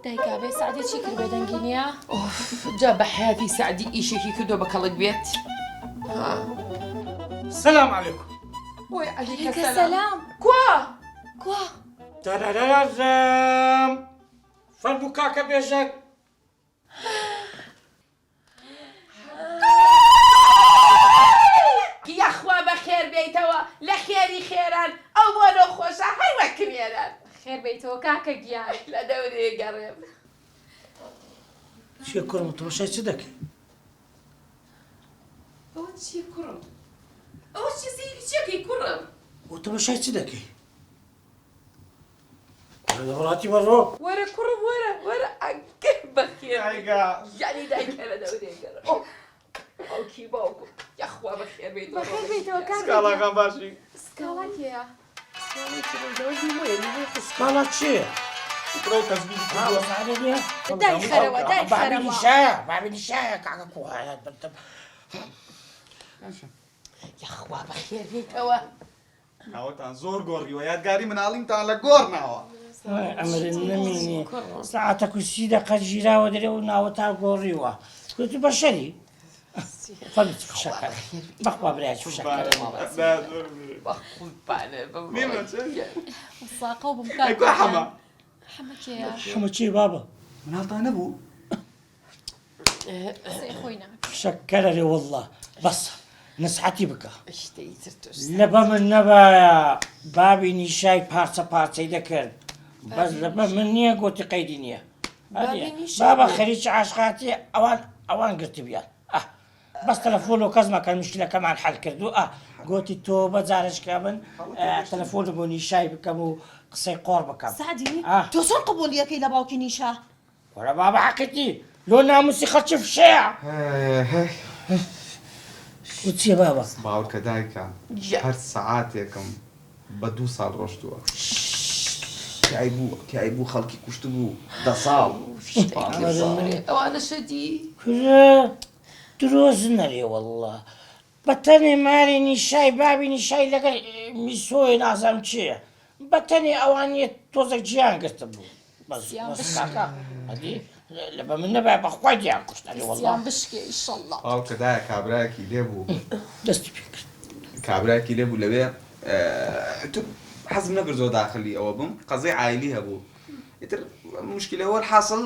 دایکا بێ سعدی چی کرد بێ دەنگینیە؟ جا بە حیاتی سعدی ئیشێکی کردو بە کەڵک بێت. سلام عليكم. وای عەلیکە عەلیکە سەلام. سەلام. کوا؟ تررررم فەرموو کاکە بێژەک. یاخوا بە خێر بێیتەوە لە خێری خێران ئەو بۆ نەخۆشە هەر وەکرێران. خێر بیتەوە کاکە گیان. لە دەورێ گەڕێم. چیە کوڕم تۆشای چ دەکەی؟ ئەوە چی کوڕم؟ ئەوە چی سەیری چیەکەی کوڕم؟ و تەماشای چ دەکەی؟ کوڕە لە وڵاتی بەڕۆ. وەرە کوڕم وەرە ئەگەر بەخێر ئایگا. یعنی دایکە لە دەورێ گەڕێم. ئەوکی باوکو یاخوا بە خێر بێیتەوە. بەخێر بیتەوە کاکە. سکاڵاکان باشی. سکاڵا کێیە؟ سکاڵا چییە؟ شکرەو تەزبیری کردووە. دای خەرەوە دای خەرەوە. بابی شایە کاکە کوهایەت بەرتەم. یاخوا بە خێر بێیتەوە. ناوەتان زۆر گۆڕیوە یادگاری مناڵیمتان لە گۆڕ ناوە. ئەمرن نەمینی ساعتە کوسی دەقە ژیراوە دەرێ و ناوەتا گۆڕیوە. کوت بەشەری؟ فەرمووی فشەکەر. بەخوا برایەت فشەکەر. بەخوتپانە میمە چ؟ ساقە و بم ئەیکوا کاکە. حەمە. حەمە کێیە؟ حەمە چی بابە؟ مناڵتان نەبوو؟ قسەی خۆی ناکە. فشەکەرە لێ وەڵڵا بەسە نسحەتی بکە. شتەی تر تۆش لە بە من نەبایە بابی نیشای پارچە پارچەی دەکرد بەس لە بە من نییە گۆتی قەیدی نییە. بابە خەریکی عاشقاتی ئەوان گرتی بیان. بەس تەلەفۆن و کەس مەکەن مشکلەکەمان حەل کردو گۆتی تۆ بەجارشکە من تەلەفۆن بۆ نیشای بکەم و قسەی قۆڕ بکەم. سعدی تۆ چۆن قبولیەکەی لە باوکی نیشا؟ وەرە بابە حەقیقی لۆ ناموسی خەڵکی فشەیە. و چییە بابە؟ باوکە دایکە هەر سەعاتێکم بە 2 ساڵ ڕۆشتووە. تیای بوو خەڵکی کوشت بوو 10 ساڵ. ئەوانە شەدی کورە درۆز نەرێ وەڵڵا بەتەنێ ماری نیشای بابی نیشای لەگەڵ میسۆی نازانم چییە بەتەنێ ئەوانیە تۆزێک گیان گرتە بوو لە بە من نەبای بەخوای گیان کوشتنی وەڵڵا یان بشکێ ئیشەڵڵا. باوکە دایە کابرایەکی لێبوو دەستی پێ کرد. کابرایەکی لێبوو لەوێ تو حەزم نەکرد زۆر داخلی ئەوە بم قەزەی عایلی هەبوو. ئیتر مشکلەوە حاصل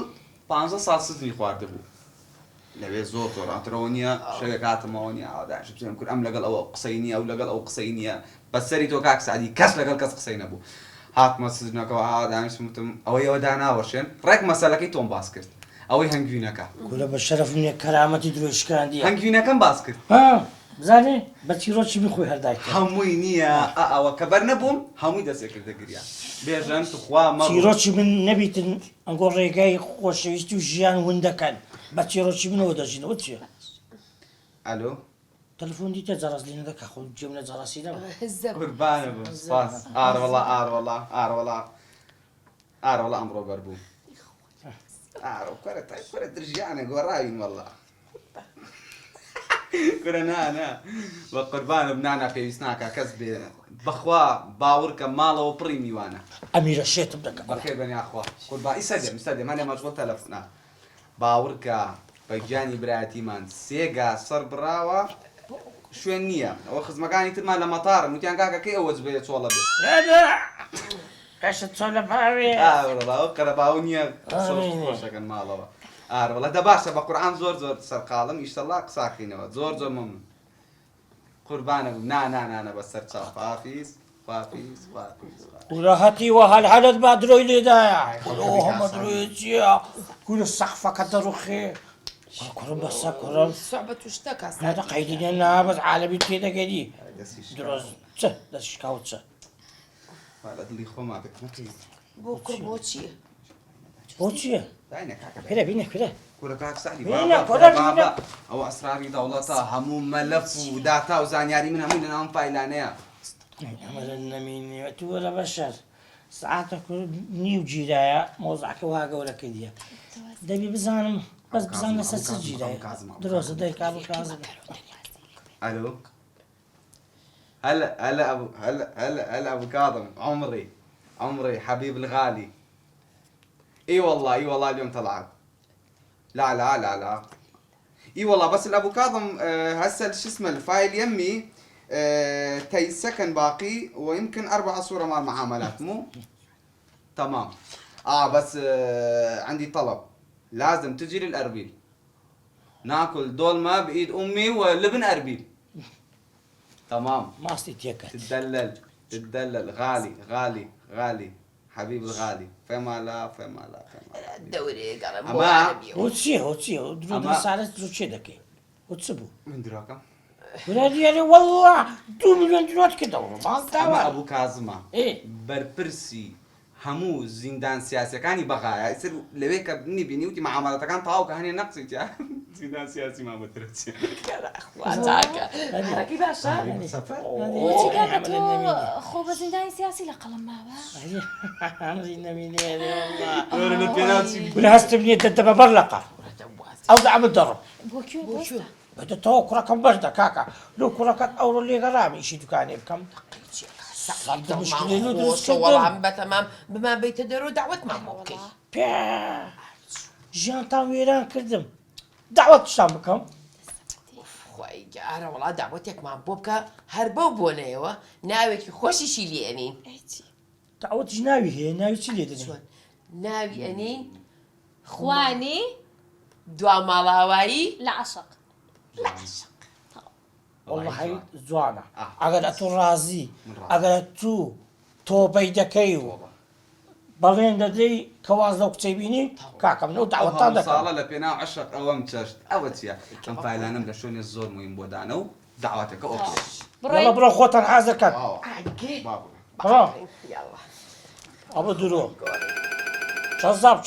15 ساڵ سزنی خواردەبوو. لەوێ زۆر ئەترەوە نییە شەوێک هاتمەوە نیە ئاداش بچێن کورد ئەم لەگەڵ ئەوە قسەی نییە ئەو لەگەڵ ئەو قسەی نییە بەسەری تۆ کاک سعدی کەس لەگەڵ کەس قسەی نەبوو. هاتمە سزنەکەەوە دانیشتم ئەوەی ئەوە داناوەشێن ڕێک مەسەلەکەی تۆم باس کرد ئەوەی هەنگوینەکە کورە بە شەرەف نییە کەرامەتی درۆشکاندیە هەنگوینەکەم باس کرد. بزانێ بە چیرۆکی بخۆی هەردایک هەمووی نییە ئەوە کە بەر نەبووم هەمووی دەسێ کردە گریا بێژەن توخوا مە چیرۆکی من نەبیتن ئەنگۆ ڕێگای خۆشەویستی و ژیان وندەکەن بە چیرۆکی منەوە دەژینەوە چیە؟ ئەلۆ تەلەفۆن دیتە جەڕاز لێ نەدەکە خۆ جێم لە جەڕاسی نەبە. قوربانە بووم سپاس ئارەوەڵا ئەمڕۆ بەربوو ئارۆ درژیانە گۆڕاوین وەڵڵا کورە نا بە قوربانم نانا پێویست ناکە کەس بێ بەخوا باوڕکە ماڵەوە پڕی میوانە ئەمیرە شێتم دەکەم بەخێر بەنیاخوا قوربان ئیسەدێم هەنێ مەشغوڵ تەلەفۆنە باوڕکە بەگیانی برایەتیمان 3 گا سەر بڕاوە شوێن نییە ئەوە خزمەکانی ترمان لە مەتارن وتیان کاکە کەی ئەوە جبێ چۆڵە بێت پێشت چۆن لە باوێ ئەو قەرەباو نییە خۆشەکەن ماڵەوە ئارەوەڵە دە باشە بە قورئان زۆر سەرقاڵم ئیشتەڵا قساکەینەوە زۆر مەمنون قوربانە بوو نانە بەسەر چاو خافیز کورە هەتیوە هەلهەلت با درۆی لێدایە هەمە درۆی چییە کورە سەقفەکە دەڕوخێ کوڕم بەسە کوڕم سوعبە توشتە کاس نادە قەیدینە نابەت عالەبی تێدەگەری درۆز چ دەشکاوت چە لە دڵی خۆما بکەی بۆ کوڕ بۆ چییە؟ بۆ چییە؟ پێرە بینە پێرە کورە کاک سعدی بینە کورە بینە ئەوە ئەسراری دەوڵەتە هەموو مەلەف و داتا و زانیاری من هەمووی لەناوم فایلانەیە ئەمەرە نەمینێ تو وەرە بەشەر سعاتە نیو گیرایە مۆزعکە وا گەورەکە دیە دەبی بزانم بەس بزان لەسەر چ گیرایە درۆزە دەی کابڵ کازم الو هلا ابو كاظم عمري حبيب الغالي اي والله اي والله اليوم طلعت. لا لا لا لا. اي والله بس الابو كاظم هسه شو اسمه الفايل يمي تي سكن باقي ويمكن 4 صورة مال معاملات مو؟ تمام. بس عندي طلب، لازم تجي للأربيل ناكل دولمة بإيد أمي ولبن أربيل. تمام. ما استيتيكت. تدلل غالي غالي غالي حبيب الغالي. فما لا فما لا فما لا. الدوري قال مو أما- عربي وتسيه درود أما- رسالة زوجي دكي وتسبو من دراكم؟ ولادي يعني والله 2 مليون دولار كده ما أما دعوة أبو كاظمة إيه بربرسي همو زندان سياسي كاني بغايا يصير لويك بني بني وتي معاملة كان طاوك هني نقصي يا زندان سياسي ما بترسي. واتاك حركي باشا وتي قالت خو بزندان سياسي لقلم ما ولا هستبني الدبة برلقة أو دعم الضرب بوكيو بوكيو بدو تو كرة كم بردا كاكا لو كرة كات أورو اللي غرامي إيشي دكاني بكم صعب مشكلة لو درس والله كدم عم تمام بما بيتدروا دعوة ما موكي بيا جانتان ويران كردم دعوة شام بكم خوي جارة والله دعوتك مع بوبكا هربو بونيوه ناويك خوشي شيلي انين دعوة جناوي هي ناوي تشيلي دني ناوي انين خواني دوا مالاوایی لعشق والله هاي زوانا أقدر أتو رازي أقدر أتو تو بيدكيو بلين ددي كواز لو كتبيني كاكا منو دعوة طادك صالة لبينا عشرة أوام تشاشت أوتيا كم فايلانا مدشون الزور مهم بودانو دعواتك أوكي. يلا برو خوتن حاضر كان بابا برو يلا أبو درو جذاب